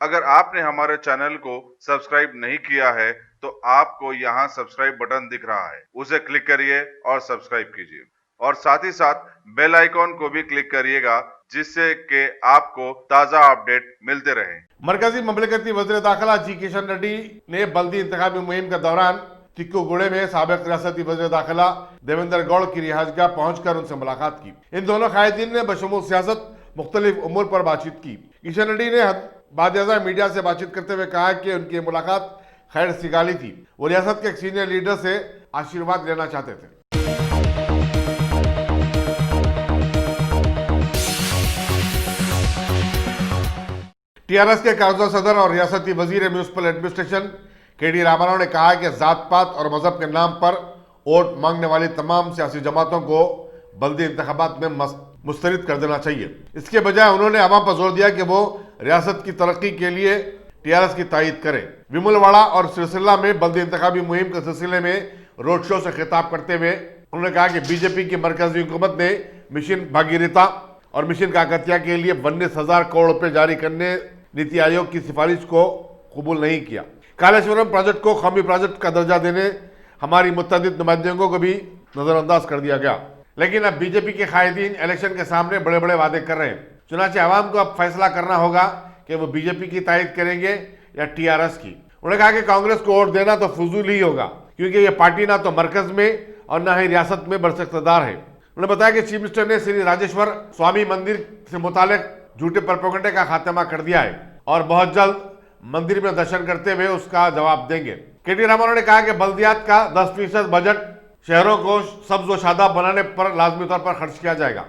अगर आपने हमारे चैनल को सब्सक्राइब नहीं किया है तो आपको यहाँ सब्सक्राइब बटन दिख रहा है, उसे क्लिक करिए और सब्सक्राइब कीजिए और साथ ही साथ बेल आइकॉन को भी क्लिक करिएगा जिससे कि आपको ताज़ा अपडेट मिलते रहें। मरकजी ममलकती वज़ीर दाखिला जी किशन रेड्डी ने बल्दी इंतखाबी मुहिम के दौरान टिक्कूगुड़े में साबिक रियासती वज़ीर दाखिला देवेंद्र गौड़ की रिहाइशगाह पहुंचकर उनसे मुलाकात की। इन दोनों कायदीन ने बशमूल सियासत मुख्तलिफ उमूर पर बातचीत की। किशन रेड्डी ने बाद मीडिया से बातचीत करते हुए कहा कि उनकी मुलाकात खैर सिगाली थी। वो रियासत के एक सीनियर लीडर से आशीर्वाद लेना चाहते थे। टीआरएस के काउंसिल सदर और रियासती वजीर म्यूनिसिपल एडमिनिस्ट्रेशन केडी रामाराव ने कहा कि जात पात और मजहब के नाम पर वोट मांगने वाली तमाम सियासी जमातों को बल्दी इंतखाबात में मुस्तरद कर देना चाहिए। इसके बजाय उन्होंने अवाम पर जोर दिया कि वो रियासत की तरक्की के लिए टीआरएस की तायीद करें। विमलवाड़ा और सिलसिला में बल्दी इंतखाबी मुहिम के सिलसिले में रोड शो से खिताब करते हुए उन्होंने कहा कि बीजेपी की मरकजी हुकूमत ने मिशन भागीरथा और मिशन काकतिया के लिए 19,000 करोड़ रुपए जारी करने नीति आयोग की सिफारिश को कबूल नहीं किया। कालेश्वरम प्रोजेक्ट को कौमी प्रोजेक्ट का दर्जा देने हमारी मुत्तदिद नुमाइंदों को भी नजरअंदाज कर दिया गया। लेकिन अब बीजेपी के कायदीन इलेक्शन के सामने बड़े बड़े वादे कर रहे हैं। चुनाचे आवाम को अब फैसला करना होगा कि वो बीजेपी की तायद करेंगे या टीआरएस की। उन्होंने कहा कि कांग्रेस को वोट देना तो फजूल ही होगा क्योंकि ये पार्टी ना तो मरकज में और ना ही रियासत में बरसख्तदार है। उन्होंने बताया कि चीफ मिनिस्टर ने श्री राजेश्वर स्वामी मंदिर से मुतालिक झूठे प्रोपेगेंडे का खात्मा कर दिया है और बहुत जल्द मंदिर में दर्शन करते हुए उसका जवाब देंगे। केटी रामाराव ने कहा कि बल्दियात का 10% बजट शहरों को सब्ज व शादाब बनाने पर लाजमी तौर पर खर्च किया जाएगा।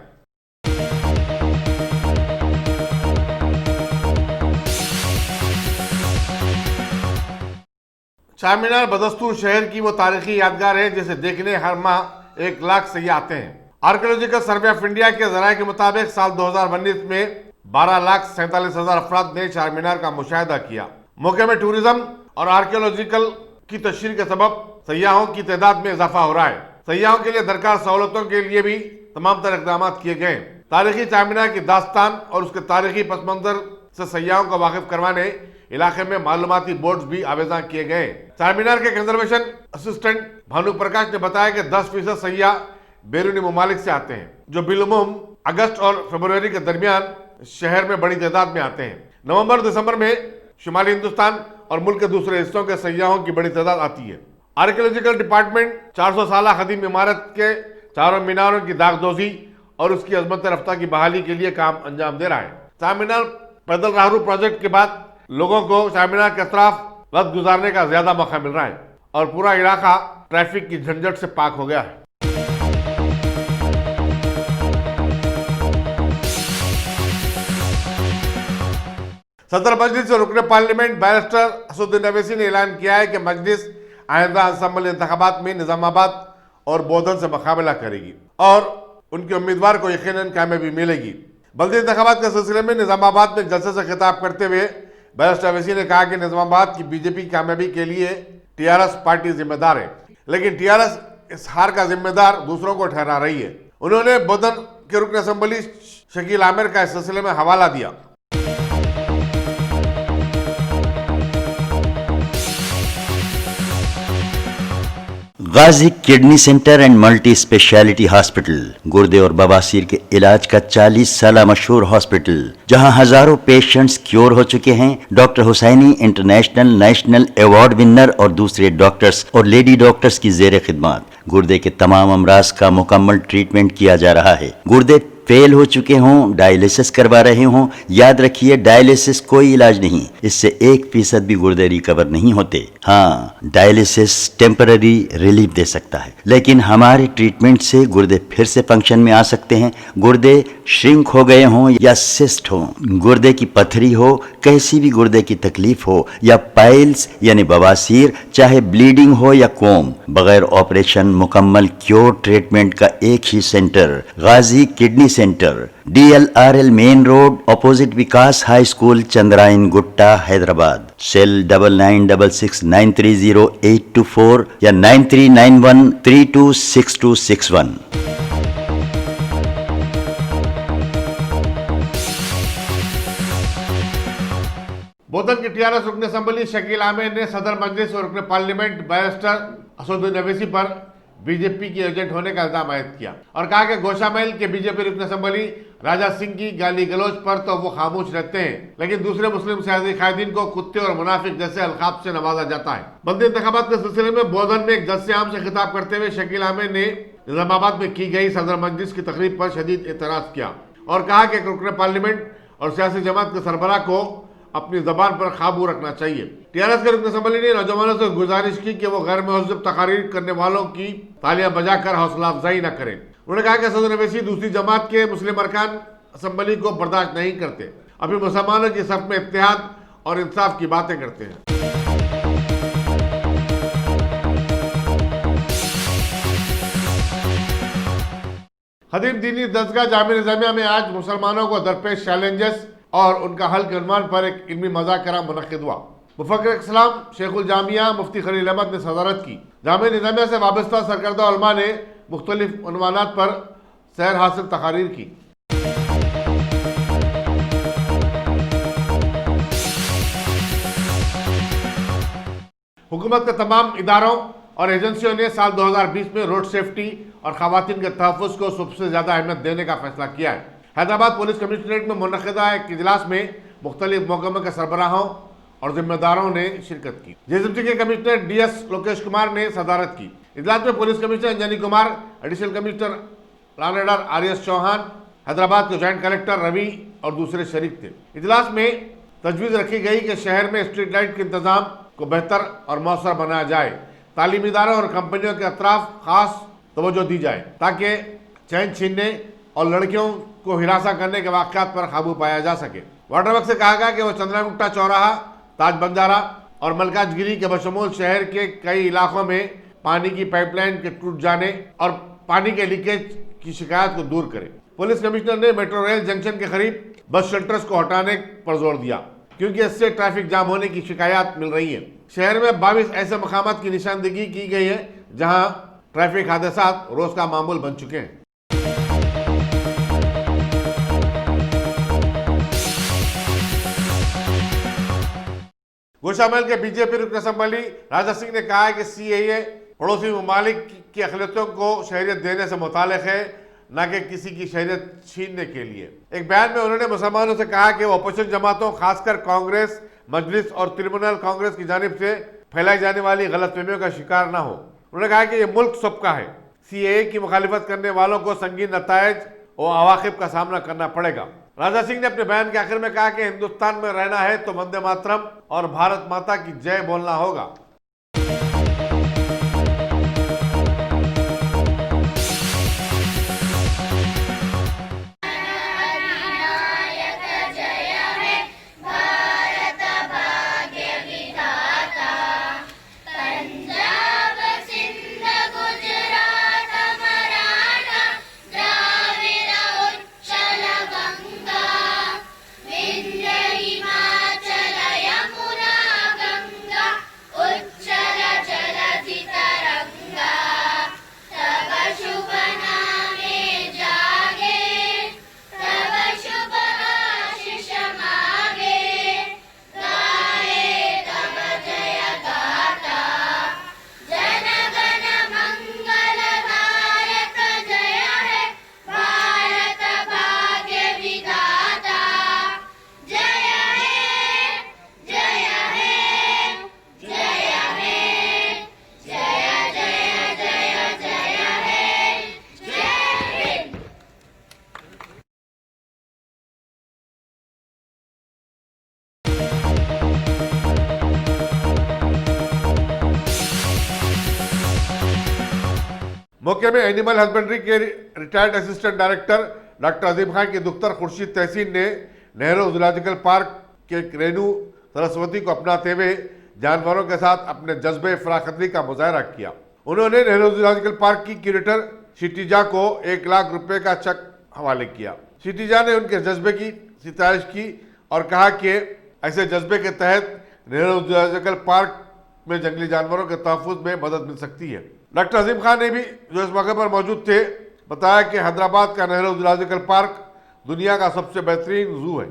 चारमीनार बदस्तूर शहर की वो तारीखी यादगार है जिसे देखने हर माह 1 लाख सैयाह आते हैं। आर्कियोलॉजिकल सर्वे ऑफ इंडिया के जराये के मुताबिक साल 2019 में 12,47,000 अफराद ने चारमीनार का मुशाहिदा किया। मौके में टूरिज्म और आर्कियोलॉजिकल की तशरीह के सबब सैयाहों की तादाद में इजाफा हो रहा है। सैयाहों के लिए दरकार सहूलतों के लिए भी तमाम तरह इक़दाम किए गए। तारीखी चारमीनार की दास्तान और उसके तारीखी पस मंजर से सैयाहों को वाकिफ करवाने इलाके में मालूमाती बोर्ड भी आवेदन किए गए। चारमीनार के कंजर्वेशन असिस्टेंट भानु प्रकाश ने बताया कि 10% सैयाह बैरूनी ममालिक से आते हैं जो बिलुमुम अगस्त और फरवरी के दरमियान शहर में बड़ी तादाद में आते हैं। नवंबर दिसंबर में शुमाली हिंदुस्तान और मुल्क के दूसरे हिस्सों के सैयाहों की बड़ी तादाद आती है। आर्कियोलॉजिकल डिपार्टमेंट 400 साल कदीम इमारत के चारों मीनारों की दागदोजी और उसकी अजमत रफ्ता की बहाली के लिए काम अंजाम दे रहा है। चारमीनार पैदल राहरू प्रोजेक्ट के बाद लोगों को चारमीनार के अतराफ वक्त गुजारने का ज्यादा मौका मिल रहा है और पूरा इलाका ट्रैफिक की झंझट से पाक हो गया है। सदर मजलिस और रुकने पार्लियामेंट बैरिस्टर असदुद्दीन अवैसी ने ऐलान किया है कि मजलिस आइंदा असम्बली इंतखाबात में निजामाबाद और बोधन से मुकाबला करेगी और उनके उम्मीदवार को यकीनन कामयाबी मिलेगी। बल्दी इंतखाबात के सिलसिले में निजामाबाद में जलसे से खिताब करते हुए बैरिस्टर अवैसी ने कहा कि निजामाबाद की बीजेपी की कामयाबी के लिए टीआरएस पार्टी जिम्मेदार है, लेकिन टीआरएस इस हार का जिम्मेदार दूसरों को ठहरा रही है। उन्होंने बोधन के रुकन असम्बली शकील आमिर का इस सिलसिले में हवाला दिया। Ghazi kidney centre and multi speciality hospital गुर्दे और बवासीर के इलाज का 40 साल मशहूर हॉस्पिटल जहां हजारों पेशेंट्स क्योर हो चुके हैं। Doctor Husaini international national award winner और दूसरे डॉक्टर्स और लेडी डॉक्टर्स की जेर खिदमत गुर्दे के तमाम अमराज का मुकम्मल ट्रीटमेंट किया जा रहा है। गुर्दे फेल हो चुके हों, डायलिसिस करवा रहे हों, याद रखिए डायलिसिस कोई इलाज नहीं, इससे 1% भी गुर्दे रिकवर नहीं होते। हाँ, डायलिसिस टेम्पररी रिलीफ दे सकता है, लेकिन हमारे ट्रीटमेंट से गुर्दे फिर से फंक्शन में आ सकते हैं। गुर्दे श्रिंक हो गए हों या सिस्ट हो, गुर्दे की पथरी हो, कैसी भी गुर्दे की तकलीफ हो या पाइल्स यानी बवासीर, चाहे ब्लीडिंग हो या कोम, बगैर ऑपरेशन मुकम्मल क्योर ट्रीटमेंट का एक ही centre Ghazi kidney centre, DLRL main road opposite Vikas high school, Chandrayan Gutta, Hyderabad. Cell 9966930824 या 9391326261। बोधन की टीआरएस रुकन असम्बली शकील आमिर ने सदर मजलिस और रुकन पार्लियामेंट बैरिस्टर असदुद्दीन अवैसी पर बीजेपी की एजेंट होने का इल्जाम आयद किया और कहा कि गोशामहल के बीजेपी रुकन असम्बली राजा सिंह की गाली गलौज पर तो वो खामोश रहते हैं, लेकिन दूसरे मुस्लिम सियासी कायदीन को कुत्ते और मुनाफिक जैसे अलकाब से नवाजा जाता है। बल्दी इंतखाबात के सिलसिले में बोधन में एक जलसे आम से खिताब करते हुए शकील आमिर ने निजामाबाद में की गई सदर मजलिस की तकरीब पर शदीद एतराज किया और कहा कि रुकन पार्लियामेंट और सियासी जमात के सरबराह को अपनी जबान पर काबू रखना चाहिए। टीआरएस के रुकन असम्बली ने नौजवानों से गुजारिश की कि वो गैर महज़ब तकारीर करने वालों की तालियां बजाकर हौसला अफजाई न करें। उन्होंने कहा कि असदुद्दीन अवैसी दूसरी जमात के मुस्लिम अरकान असम्बली को बर्दाश्त नहीं करते, अभी मुसलमानों की सफ में इत्तेहाद और इंसाफ की बातें करते हैं। खदीम दीनी दरगाह जामिया निज़ामिया में आज मुसलमानों को दरपेश चैलेंजेस और उनका हल के उन्वान पर एक इल्मी मज़ाकरा मुनक़्क़िद हुआ। मुफ़क्किर इस्लाम शेखुल जामिया मुफ्ती खलील अहमद ने सदारत की। जामिया निज़ामिया से वाबस्ता सरकर्दा उलमा ने मुख्तलिफ उन्वानात पर सैर हासिल तकारीर की। हुकूमत के तमाम इदारों और एजेंसियों ने साल 2020 में रोड सेफ्टी और खवातीन के तहफ़्फ़ुज़ को सबसे ज़्यादा अहमियत देने का फैसला किया है। हैदराबाद पुलिस कमिश्नरेट में मुनक़्क़िदा एक इजलास में मुख्तलिफ महकमों के सरबराहों और जिम्मेदारों ने शिरकत की। जेएसएमसी के कमिश्नर डीएस लोकेश कुमार ने सदारत की। इजलास में police commissioner Anjani Kumar, additional commissioner law and order RS Chauhan, Hyderabad के जॉइंट कलेक्टर रवि और दूसरे शरीक थे। इजलास में तजवीज़ रखी गई कि शहर में स्ट्रीट लाइट के इंतजाम को बेहतर और मौसर बनाया जाए, तालीमी इदारों और कंपनियों के अतराफ खास तवज्जो दी जाए ताकि चैन छीनने और लड़कियों को हिरासा करने के वाक़यात पर काबू पाया जा सके। वाटर वर्क से कहा गया कि वह चंद्रागुप्ता चौराहा, ताज बंजारा और मलकाजगिरी के बशमूल शहर के कई इलाकों में पानी की पाइपलाइन के टूट जाने और पानी के लीकेज की शिकायत को दूर करे। पुलिस कमिश्नर ने मेट्रो रेल जंक्शन के करीब बस शेल्टर्स को हटाने पर जोर दिया क्योंकि इससे ट्रैफिक जाम होने की शिकायत मिल रही है। शहर में 22 ऐसे मकामात की निशानदेही की गई है जहां ट्रैफिक हादसा रोज का मामूल बन चुके हैं। गोशामहल के बीजेपी रुकन असम्बली राजा सिंह ने कहा है कि सीएए पड़ोसी ममालिक की अक़लियतों को शहरियत देने से मुताल्लिक़ है, न कि किसी की शहरियत छीनने के लिए। एक बयान में उन्होंने मुसलमानों से कहा कि वो अपोजिशन जमातों खासकर कांग्रेस, मजलिस और तृणमूल कांग्रेस की जानिब से फैलाई जाने वाली गलतफहमियों का शिकार न हो। उन्होंने कहा कि यह मुल्क सबका है, सीएए की मुखालिफत करने वालों को संगीन नतायज और अवाक़िब का सामना करना पड़ेगा। राजा सिंह ने अपने बयान के आखिर में कहा कि हिंदुस्तान में रहना है तो वंदे मातरम और भारत माता की जय बोलना होगा। मौके में एनिमल हस्बेंड्री के रिटायर्ड असिस्टेंट डायरेक्टर डॉक्टर अजीम खान की दुख्तर खुर्शीद तहसीन ने नेहरू जूलॉजिकल पार्क के रेणु सरस्वती को अपनाते हुए जानवरों के साथ अपने जज्बे फराखदरी का मुजाहरा किया। उन्होंने नेहरू जूलॉजिकल पार्क की क्यूरेटर शिटीजा को 1 लाख रुपए का चेक हवाले किया। शिटीजा ने उनके जज्बे की सितारिश की और कहा कि ऐसे जज्बे के तहत नेहरू जूलॉजिकल पार्क में जंगली जानवरों के तहफ़्फ़ुज़ में मदद मिल सकती है। डॉक्टर अजीम खान ने भी जो इस मौके पर मौजूद थे बताया कि हैदराबाद का नेहरू जूलॉजिकल पार्क दुनिया का सबसे बेहतरीन जू है।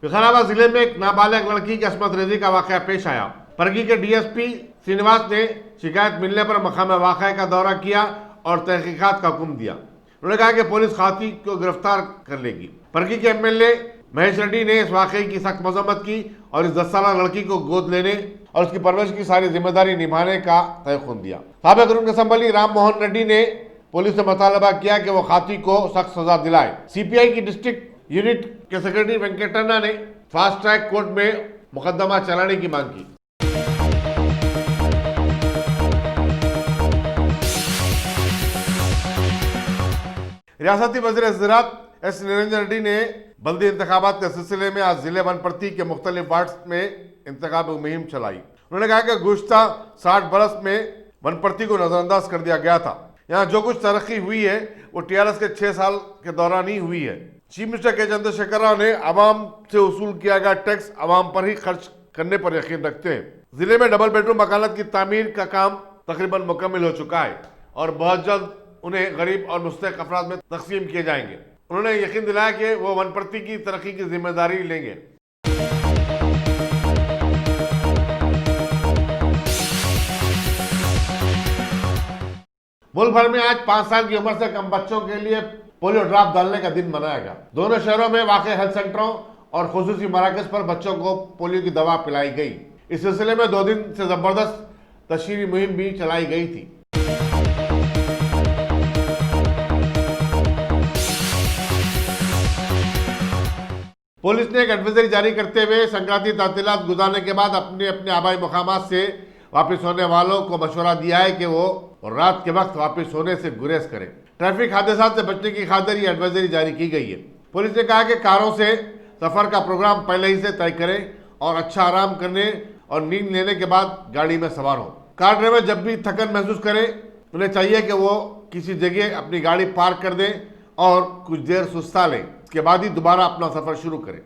विकाराबाद जिले में एक नाबालिग लड़की की अस्मत रेजी का वाकया पेश आया। परगी के डीएसपी श्रीनिवास ने शिकायत मिलने पर मकाम वाकया का दौरा किया और तहकीकात का हुक्म दिया। उन्होंने कहा कि पुलिस खाती को गिरफ्तार कर लेगी। परगी के एमएलए महेश रेड्डी ने इस वाकये की सख्त मजम्मत की और इस 10 साल लड़की को गोद लेने और उसकी परवरिश की सारी जिम्मेदारी निभाने का तयख्खुन दिया। साबिक रुकन असम्बली राम मोहन रेड्डी ने पुलिस से मुतालबा किया कि वो खाती को सख्त सजा दिलाए। सीपीआई की डिस्ट्रिक्ट यूनिट के सेक्रेटरी वेंकटन्ना ने फास्ट ट्रैक कोर्ट में मुकदमा चलाने की मांग की। रियासती वज़ीर ज़राअत एस निरंजन रेड्डी ने बल्दी इंतखाबात के सिलसिले में आज जिले वनप्रति के मुख्तलिफ वार्ड्स में इंतखाब मुहिम चलाई। उन्होंने कहा कि गुज़श्ता 60 बरस में वनप्रति को नजरअंदाज कर दिया गया था। यहाँ जो कुछ तरक्की हुई है वो टीआरएस के 6 साल के दौरान ही हुई है। चीफ मिनिस्टर के चंद्रशेखर राव ने आवाम से वसूल किया गया टैक्स आवाम पर ही खर्च करने पर यकीन रखते हैं। जिले में डबल बेडरूम मकानात की तामीर का काम तकरीबन मुकम्मल हो चुका है और बहुत जल्द उन्हें गरीब और मुस्तहक अफराद में तकसीम किए जाएंगे। उन्होंने यकीन दिलाया कि वो वनप्रति की तरक्की की जिम्मेदारी लेंगे। मुल्क भर में आज 5 साल की उम्र से कम बच्चों के लिए पोलियो ड्रॉप डालने का दिन मनाया गया। दोनों शहरों में वाक़े हेल्थ सेंटरों और खुसूसी मराकज़ पर बच्चों को पोलियो की दवा पिलाई गई। इस सिलसिले में 2 दिन से जबरदस्त तशहीरी मुहिम भी चलाई गई थी। पुलिस ने एक एडवाइजरी जारी करते हुए संक्रांति तातीलात गुजारने के बाद अपने अपने आबाई मुकामात से वापस होने वालों को मशवरा दिया है कि वो रात के वक्त वापस होने से गुरेज करें। ट्रैफिक हादसात से बचने की खातिर ये एडवाइजरी जारी की गई है। पुलिस ने कहा कि कारों से सफर का प्रोग्राम पहले ही से तय करें और अच्छा आराम करने और नींद लेने के बाद गाड़ी में सवार हों। कार ड्राइवर जब भी थकन महसूस करें उन्हें चाहिए कि वो किसी जगह अपनी गाड़ी पार्क कर दें और कुछ देर सुस्ता लें, इसके बाद ही दोबारा अपना सफर शुरू करें।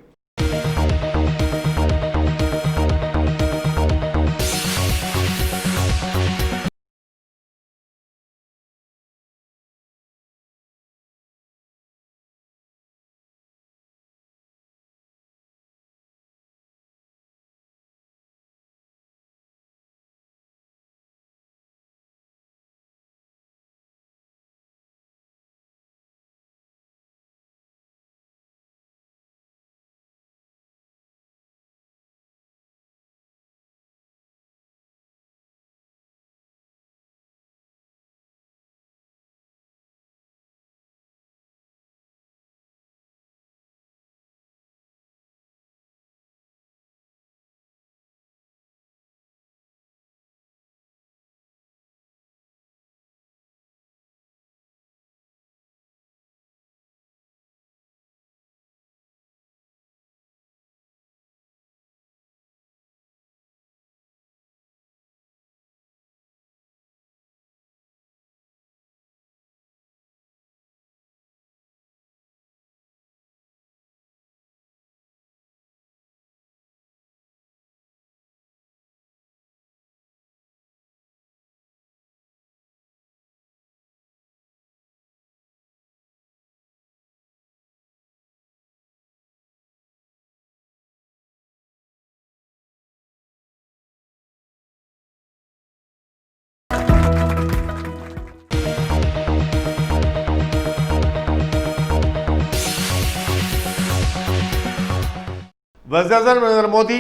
वज़ीर-ए-आज़म नरेंद्र मोदी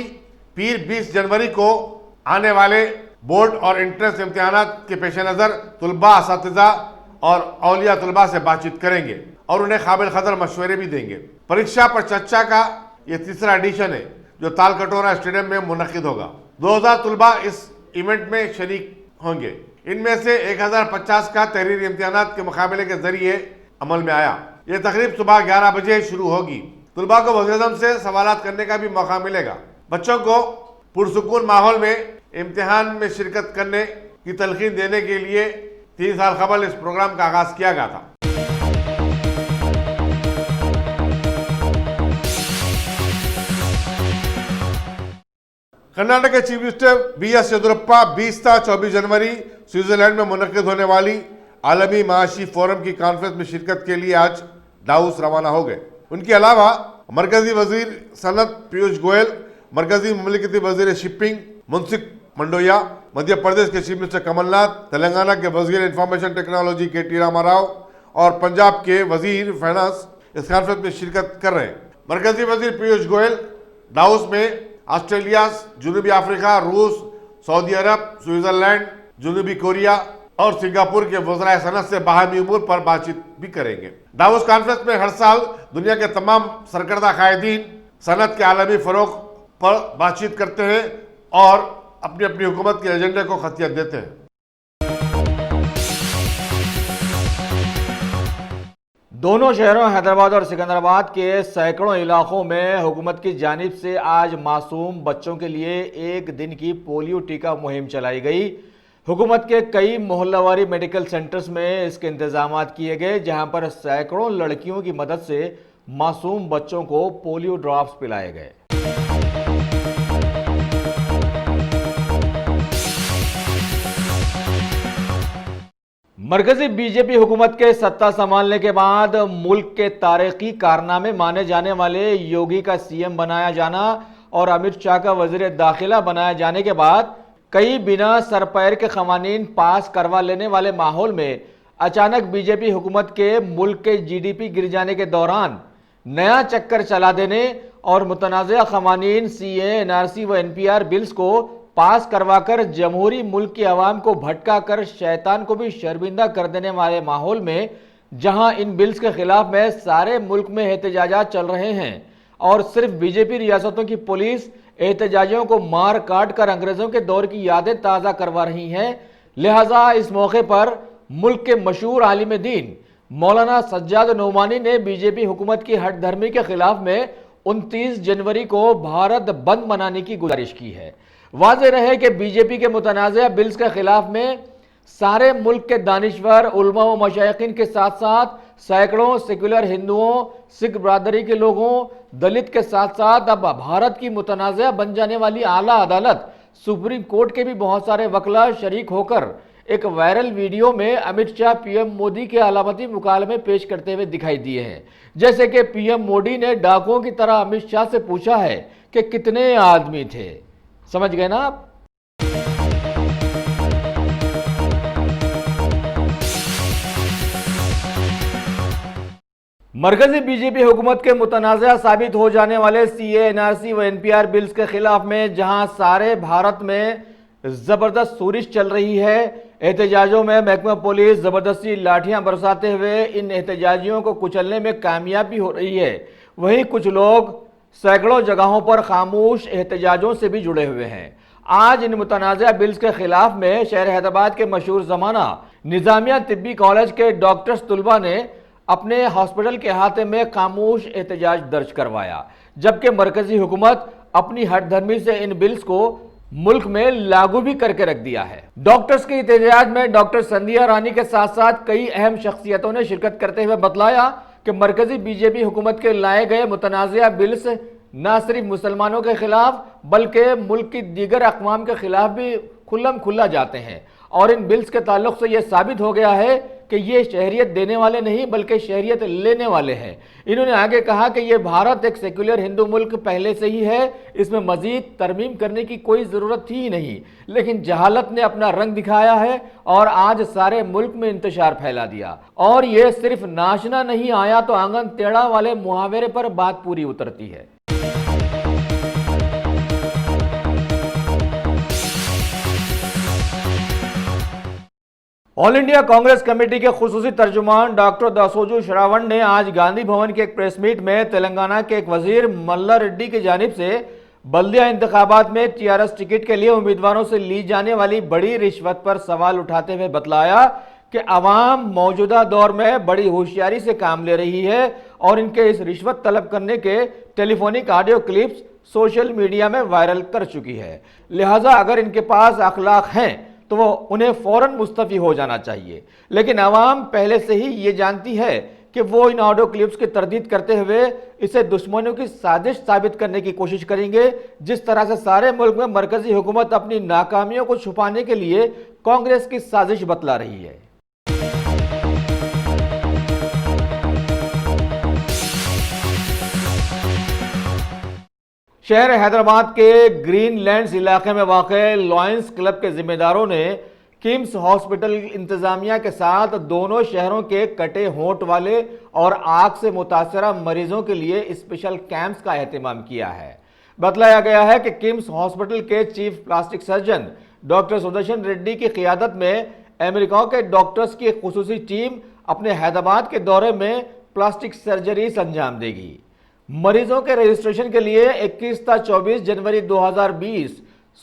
पीर 20 जनवरी को आने वाले बोर्ड और एंट्रेंस इम्तिहानात के पेश नज़र तुलबा, असातिज़ा और औलिया तुलबा से बातचीत करेंगे और उन्हें काबिल कदर मशवरे भी देंगे। परीक्षा पर चर्चा का ये 3रा एडिशन है जो तालकटोरा स्टेडियम में मुनक्किद होगा। 2000 तुलबा इस इवेंट में शरीक होंगे। इनमें से 1050 का तहरीरी इम्तिहानात के मुकाबले के जरिए अमल में आया। ये तकरीब सुबह 11 बजे शुरू होगी। तुलबा को वज़ीर-ए-आज़म से सवालात करने का भी मौका मिलेगा। बच्चों को पुरसुकून माहौल में इम्तिहान में शिरकत करने की तलकीन देने के लिए 3 साल कबल इस प्रोग्राम का आगाज किया गया था। कर्नाटक के चीफ मिनिस्टर बीएस येदियुरप्पा 20 से 24 जनवरी स्विट्जरलैंड में मुनक्किद होने वाली आलमी माशी फोरम की कॉन्फ्रेंस में शिरकत के लिए आज डाउस रवाना हो गए। उनके अलावा मरकजी वजीर सनत पीयूष गोयल, मरकजी ममलिकती वजीर शिपिंग मुंसिफ मंडोया, मध्य प्रदेश के चीफ मिनिस्टर कमलनाथ, तेलंगाना के वजीर इंफॉर्मेशन टेक्नोलॉजी के.टी. रामाराव और पंजाब के वजीर फाइनेंस इस कॉन्फ्रेंस में शिरकत कर रहे हैं। मरकजी वजीर पीयूष गोयल दावोस में ऑस्ट्रेलिया, जनूबी अफ्रीका, रूस, सऊदी अरब, स्विट्जरलैंड, जनूबी कोरिया और सिंगापुर के वज़राए सनत से बाहमी उमूर पर बातचीत भी करेंगे। दावोस कॉन्फ्रेंस में हर साल दुनिया के तमाम सरकर्दा कायदीन सनत के आलमी फरोग पर बातचीत करते हैं और अपनी अपनी हुकूमत के एजेंडे को खतियत देते हैं। दोनों शहरों हैदराबाद और सिकंदराबाद के सैकड़ों इलाकों में हुकूमत की जानिब से आज मासूम बच्चों के लिए एक दिन की पोलियो टीका मुहिम चलाई गई। हुकूमत के कई मोहल्लावारी मेडिकल सेंटर्स में इसके इंतजाम किए गए, जहां पर सैकड़ों लड़कियों की मदद से मासूम बच्चों को पोलियो ड्रॉप्स पिलाए गए। मरकजी बीजेपी हुकूमत के सत्ता संभालने के बाद मुल्क के तारीखी कारनामे माने जाने वाले योगी का सीएम बनाया जाना और अमित शाह का वजीर दाखिला बनाए जाने के बाद कई बिना सरपैर के कवानीन पास करवा लेने वाले माहौल में अचानक बीजेपी हुकूमत के मुल्क के जीडीपी गिर जाने के दौरान नया चक्कर चला देने और मुतनाज़ा कवानीन सीए, एनआरसी व एनपीआर बिल्स को पास करवाकर जमहूरी मुल्क की आवाम को भटका कर शैतान को भी शर्मिंदा कर देने वाले माहौल में जहां इन बिल्स के खिलाफ में सारे मुल्क में एहतजाजात चल रहे हैं और सिर्फ बीजेपी रियासतों की पुलिस एहतजाजियों को मार काट कर अंग्रेजों के दौर की यादें ताज़ा करवा रही हैं। लिहाजा इस मौके पर मुल्क के मशहूर आलिम दीन मौलाना सज्जाद नोमानी ने बीजेपी हुकूमत की हठधर्मी के खिलाफ में 29 जनवरी को भारत बंद मनाने की गुजारिश की है। वाज़ेह रहे कि बीजेपी के मुतनाज़ा बिल्स के खिलाफ में सारे मुल्क के दानिश्वर, उलमा व मशाइखीन के साथ साथ सैकड़ों सेकुलर हिंदुओं, सिख बरादरी के लोगों, दलित के साथ साथ अब भारत की मुतनाज़ा बन जाने वाली आला अदालत सुप्रीम कोर्ट के भी बहुत सारे वकला शरीक होकर एक वायरल वीडियो में अमित शाह पीएम मोदी के अलामती मुकालमे पेश करते हुए दिखाई दिए हैं। जैसे कि पीएम मोदी ने डाकुओं की तरह अमित शाह से पूछा है कि कितने आदमी थे। समझ गए ना आप? मरकजी बीजेपी हुकूमत के मुतनाज़ा साबित हो जाने वाले सीए, एनआरसी व एनपीआर बिल्स के खिलाफ में जहां सारे भारत में जबरदस्त सूरिश चल रही है, एहतजाजों में महकमा पुलिस जबरदस्ती लाठियां बरसाते हुए इन एहतजाजियों को कुचलने में कामयाब भी हो रही है, वहीं कुछ लोग सैकड़ों जगहों पर खामोश एहतजाजों से भी जुड़े हुए हैं। आज इन मुतनाज़ा बिल्स के खिलाफ में शहर हैदराबाद के मशहूर ज़माना निज़ामिया तिब्बी कॉलेज के डॉक्टर्स तुलबा ने अपने हॉस्पिटल के अहाते में खामोश एहतजाज दर्ज करवाया, जबकि मरकजी हुकूमत अपनी हठधर्मी से इन बिल्स को मुल्क में लागू भी करके रख दिया है। डॉक्टर्स के एहतजाज में डॉक्टर संध्या रानी के साथ साथ कई अहम शख्सियतों ने शिरकत करते हुए बतलाया कि मरकजी बीजेपी हुकूमत के लाए गए मुतनाज़ा बिल्स न सिर्फ मुसलमानों के खिलाफ बल्कि मुल्क की दीगर अक़वाम के खिलाफ भी खुल्लम खुल्ला जाते हैं और इन बिल्स के ताल्लुक से यह साबित हो गया है कि ये शहरियत देने वाले नहीं बल्कि शहरियत लेने वाले हैं। इन्होंने आगे कहा कि यह भारत एक सेक्युलर हिंदू मुल्क पहले से ही है, इसमें मजीद तरमीम करने की कोई ज़रूरत थी ही नहीं, लेकिन जहालत ने अपना रंग दिखाया है और आज सारे मुल्क में इंतशार फैला दिया। और यह सिर्फ नाचना नहीं आया तो आंगन टेढ़ा वाले मुहावरे पर बात पूरी उतरती है। ऑल इंडिया कांग्रेस कमेटी के खुसूसी तर्जुमान डॉक्टर दासोजू श्रावण ने आज गांधी भवन के एक प्रेस मीट में तेलंगाना के एक वजीर मल्ला रेड्डी की जानिब से बल्दिया इंतखाबात में टीआरएस टिकट के लिए उम्मीदवारों से ली जाने वाली बड़ी रिश्वत पर सवाल उठाते हुए बतलाया कि अवाम मौजूदा दौर में बड़ी होशियारी से काम ले रही है और इनके इस रिश्वत तलब करने के telephonic audio clips social media में वायरल कर चुकी है। लिहाजा अगर इनके पास अखलाक हैं तो वो उन्हें फौरन मुस्तफी हो जाना चाहिए, लेकिन अवाम पहले से ही ये जानती है कि वो इन ऑडियो क्लिप्स की तरदीद करते हुए इसे दुश्मनों की साजिश साबित करने की कोशिश करेंगे। जिस तरह से सारे मुल्क में मरकजी हुकूमत अपनी नाकामियों को छुपाने के लिए कांग्रेस की साजिश बतला रही है। शहर हैदराबाद के ग्रीनलैंड्स इलाके में वाक़ लॉयंस क्लब के जिम्मेदारों ने किम्स हॉस्पिटल इंतजामिया के साथ दोनों शहरों के कटे होंठ वाले और आग से मुतासरा मरीजों के लिए स्पेशल कैंप्स का एहतमाम किया है। बतलाया गया है कि किम्स हॉस्पिटल के chief plastic surgeon doctor Sudarshan Reddy की क़ियादत में अमेरिका के डॉक्टर्स की एक खुसूसी टीम अपने हैदराबाद के दौरे में प्लास्टिक सर्जरीज अंजाम देगी। मरीजों के रजिस्ट्रेशन के लिए 21 ता 24 जनवरी 2020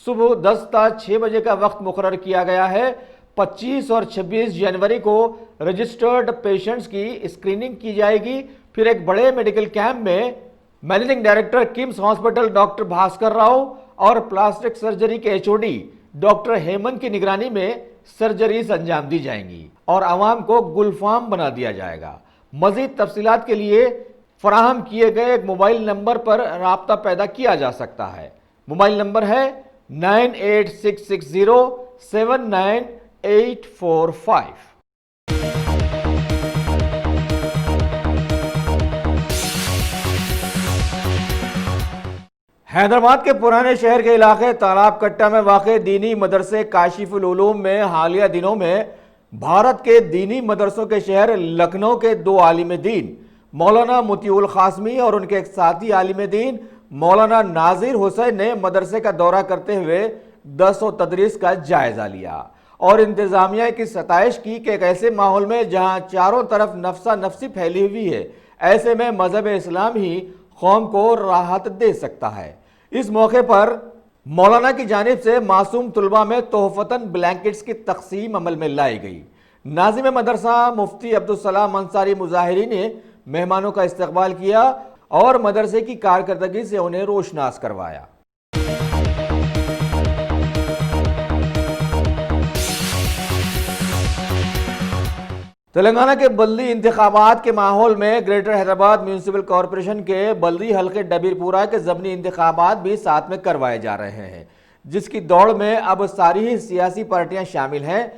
सुबह 10 ता 6 बजे का वक्त मुकर्रर किया गया है। 25 और 26 जनवरी को रजिस्टर्ड पेशेंट्स की स्क्रीनिंग की जाएगी। फिर एक बड़े मेडिकल कैंप में managing director KIMS hospital doctor Bhaskar Rao और प्लास्टिक सर्जरी के HOD डॉक्टर हेमंत की निगरानी में सर्जरीज अंजाम दी जाएंगी और आवाम को गुलफाम बना दिया जाएगा। मजीद तफसीलात के लिए फराहम किए गए एक मोबाइल नंबर पर राब्ता पैदा किया जा सकता है। मोबाइल नंबर है 9866079845। हैदराबाद के पुराने शहर के इलाके तालाब कट्टा में वाक़े दीनी मदरसे काशिफुल उलूम में हालिया दिनों में भारत के दीनी मदरसों के शहर लखनऊ के 2 आलिम दीन मौलाना मुतीउल क़ासमी और उनके एक साथी आलिम दीन मौलाना नाजिर हुसैन ने मदरसे का दौरा करते हुए दर्स व तदरीस का जायजा लिया और इंतजामिया की सताइश की कि एक ऐसे माहौल में जहां चारों तरफ नफसा नफसी फैली हुई है, ऐसे में मजहब इस्लाम ही कौम को राहत दे सकता है। इस मौके पर मौलाना की जानिब से मासूम तुलबा में तोहफतन ब्लैंकेट्स की तकसीम अमल में लाई गई। नाजिम मदरसा मुफ्ती अब्दुल सलाम अंसारी मुजाहिरी ने मेहमानों का इस्तकबाल किया और मदरसे की कारकर्दगी से उन्हें रोशनास करवाया। तेलंगाना के बल्दी इंतखाबात के माहौल में ग्रेटर हैदराबाद म्यूनिसिपल कॉरपोरेशन के बल्दी हल्के डबीरपुरा के ज़मनी इंतखाबात भी साथ में करवाए जा रहे हैं, जिसकी दौड़ में अब सारी ही सियासी पार्टियां शामिल हैं।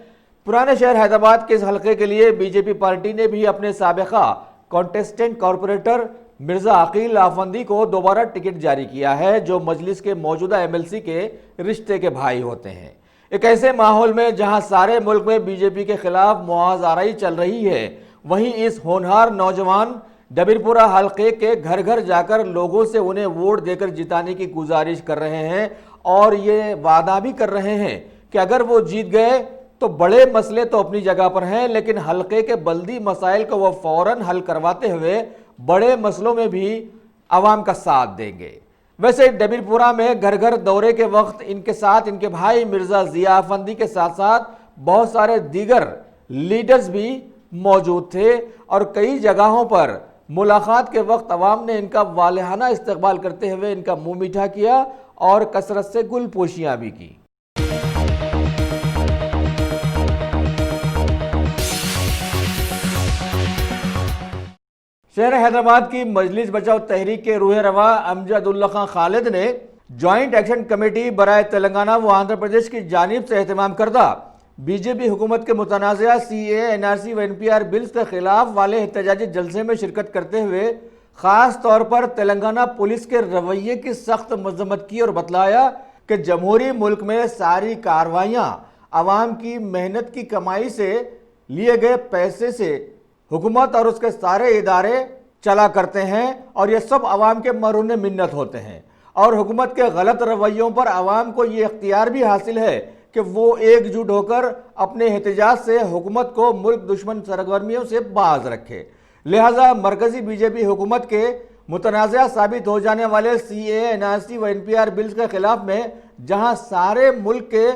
पुराने शहर हैदराबाद के इस हल्के के लिए बीजेपी पार्टी ने भी अपने साबिका कॉन्टेस्टेंट कॉरपोरेटर मिर्जा अकील आफंदी को दोबारा टिकट जारी किया है, जो मजलिस के मौजूदा MLC के रिश्ते के भाई होते हैं। एक ऐसे माहौल में जहां सारे मुल्क में बीजेपी के खिलाफ मुआज़ाराई चल रही है, वहीं इस होनहार नौजवान डबीरपुरा हल्के के घर घर जाकर लोगों से उन्हें वोट देकर जिताने की गुजारिश कर रहे हैं और ये वादा भी कर रहे हैं कि अगर वो जीत गए तो बड़े मसले तो अपनी जगह पर हैं, लेकिन हल्के के बल्दी मसाइल को वो फौरन हल करवाते हुए बड़े मसलों में भी आवाम का साथ देंगे। वैसे डबीरपुरा में घर घर दौरे के वक्त इनके साथ इनके भाई मिर्जा जिया अफंदी के साथ साथ बहुत सारे दीगर लीडर्स भी मौजूद थे और कई जगहों पर मुलाकात के वक्त आवाम ने इनका वालिहाना इस्तकबाल करते हुए इनका मुंह मीठा किया और कसरत से गुलपोशियां भी की। शहर हैदराबाद की मजलिस बचाओ तहरीक के रूह रवा अमजदुल्ला खान खालिद ने जॉइंट एक्शन कमेटी बराए तेलंगाना व आंध्र प्रदेश की जानिब से एहतमाम करदा बीजेपी हुकूमत के मुतनाज़ा CAA, NRC व NPR बिल्स के खिलाफ वाले एहतजाजी जलसे में शिरकत करते हुए ख़ास तौर पर तेलंगाना पुलिस के रवैये की सख्त मजम्मत की और बतलाया कि जमहूरी मुल्क में सारी कार्रवाइयाँ आवाम की मेहनत की कमाई से लिए गए पैसे से हुकूमत और उसके सारे इदारे चला करते हैं और ये सब आवाम के मरून मिन्नत होते हैं और हुकूमत के गलत रवैयों पर आवाम को ये इख्तियार भी हासिल है कि वो एकजुट होकर अपने एहतजाज से हुकूमत को मुल्क दुश्मन सरगर्मियों से बाज रखे। लिहाजा मरकजी बीजेपी हुकूमत के मुतनाज़ा साबित हो जाने वाले CAA, NRC व NPR बिल्स के खिलाफ में जहां सारे मुल्क के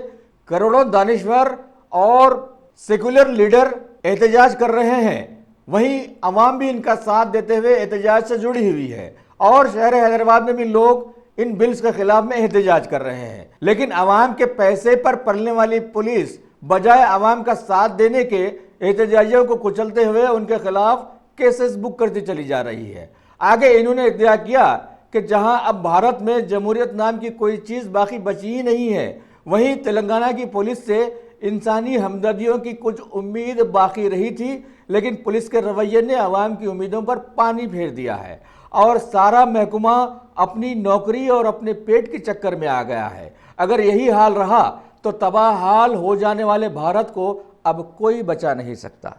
करोड़ों दानिश्वर और सेकुलर लीडर एहतजाज कर रहे हैं, वहीं अवाम भी इनका साथ देते हुए एहतजाज से जुड़ी हुई है और शहर हैदराबाद में भी लोग इन बिल्स के खिलाफ में एहतजाज कर रहे हैं। लेकिन अवाम के पैसे पर पलने वाली पुलिस बजाय अवाम का साथ देने के एहतजाजियों को कुचलते हुए उनके खिलाफ केसेस बुक करती चली जा रही है। आगे इन्होंने इद्दिया किया कि जहां अब भारत में जमहूरियत नाम की कोई चीज़ बाकी बची ही नहीं है, वहीं तेलंगाना की पुलिस से इंसानी हमदर्दियों की कुछ उम्मीद बाकी रही थी, लेकिन पुलिस के रवैये ने आवाम की उम्मीदों पर पानी फेर दिया है और सारा महकमा अपनी नौकरी और अपने पेट के चक्कर में आ गया है। अगर यही हाल रहा तो तबाह हाल हो जाने वाले भारत को अब कोई बचा नहीं सकता।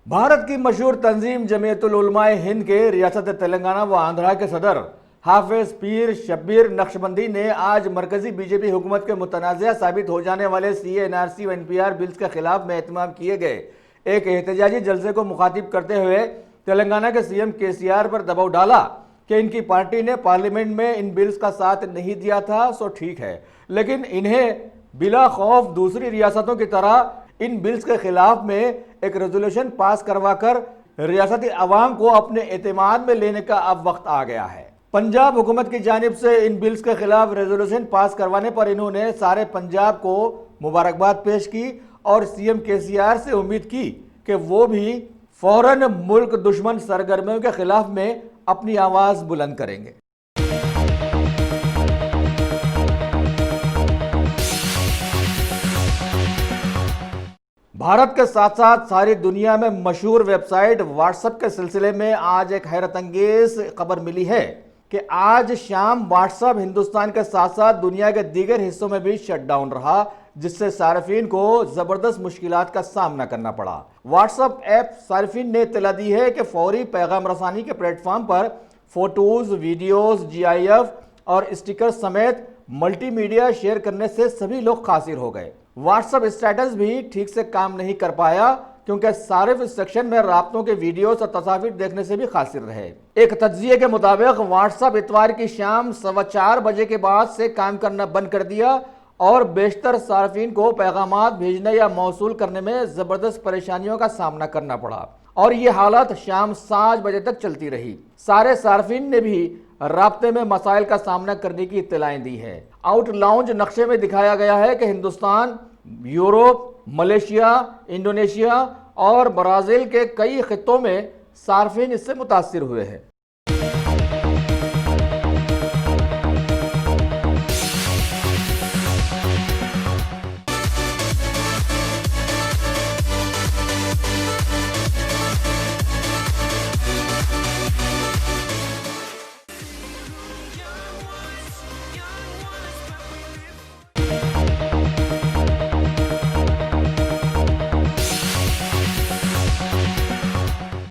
भारत की मशहूर तंजीम जमीयतुल उलमाए हिंद के रियासत तेलंगाना व आंध्रा के सदर हाफिज पीर शब्बीर नक्शबंदी ने आज मरकजी बीजेपी हुकूमत के मुतनाज़ा साबित हो जाने वाले CA, NRC व NPR बिल्स के खिलाफ में एहतमाम किए गए एक एहतजाजी जलसे को मुखातिब करते हुए तेलंगाना के CM KCR पर दबाव डाला कि इनकी पार्टी ने पार्लियामेंट में इन बिल्स का साथ नहीं दिया था, सो ठीक है, लेकिन इन्हें बिला खौफ दूसरी रियासतों की तरह इन बिल्स के खिलाफ में एक रेजोल्यूशन पास करवाकर रियासती अवाम को अपने एतमाद में लेने का अब वक्त आ गया है। पंजाब हुकूमत की जानिब से इन बिल्स के खिलाफ रेजोल्यूशन पास करवाने पर इन्होंने सारे पंजाब को मुबारकबाद पेश की और CM KCR से उम्मीद की कि वो भी फौरन मुल्क दुश्मन सरगर्मियों के खिलाफ में अपनी आवाज बुलंद करेंगे। भारत के साथ साथ सारी दुनिया में मशहूर वेबसाइट व्हाट्सएप के सिलसिले में आज एक हैरत अंगेज खबर मिली है कि आज शाम व्हाट्सएप हिंदुस्तान के साथ साथ दुनिया के दीगर हिस्सों में भी शटडाउन रहा, जिससे सार्फिन को जबरदस्त मुश्किलात का सामना करना पड़ा। व्हाट्सएप ऐप सार्फिन ने इत्तला दी है कि फौरी पैगाम रसानी के प्लेटफॉर्म पर फोटोज, वीडियोज, GIF और स्टिकर समेत मल्टीमीडिया शेयर करने से सभी लोग खासिर हो गए। व्हाट्सएप स्टेटस भी ठीक से काम नहीं कर पाया क्योंकि सारिफ सेक्शन में राब्तों के वीडियोस और तस्वीर देखने से भी खासिर रहे। एक तज्जिये के मुताबिक व्हाट्सएप इतवार की शाम 4:15 बजे के बाद से काम करना बंद कर दिया और बेशतर सार्फिन को पैगामात भेजने या मौसूल करने में जबरदस्त परेशानियों का सामना करना पड़ा और ये हालत शाम 7 बजे तक चलती रही। सारे सार्फिन ने भी राब्ते में मसाइल का सामना करने की इत्तलाएं दी है। आउट लाउंज नक्शे में दिखाया गया है कि हिंदुस्तान, यूरोप, मलेशिया, इंडोनेशिया और ब्राजील के कई खित्तों में सार्फिन इससे मुतासिर हुए हैं।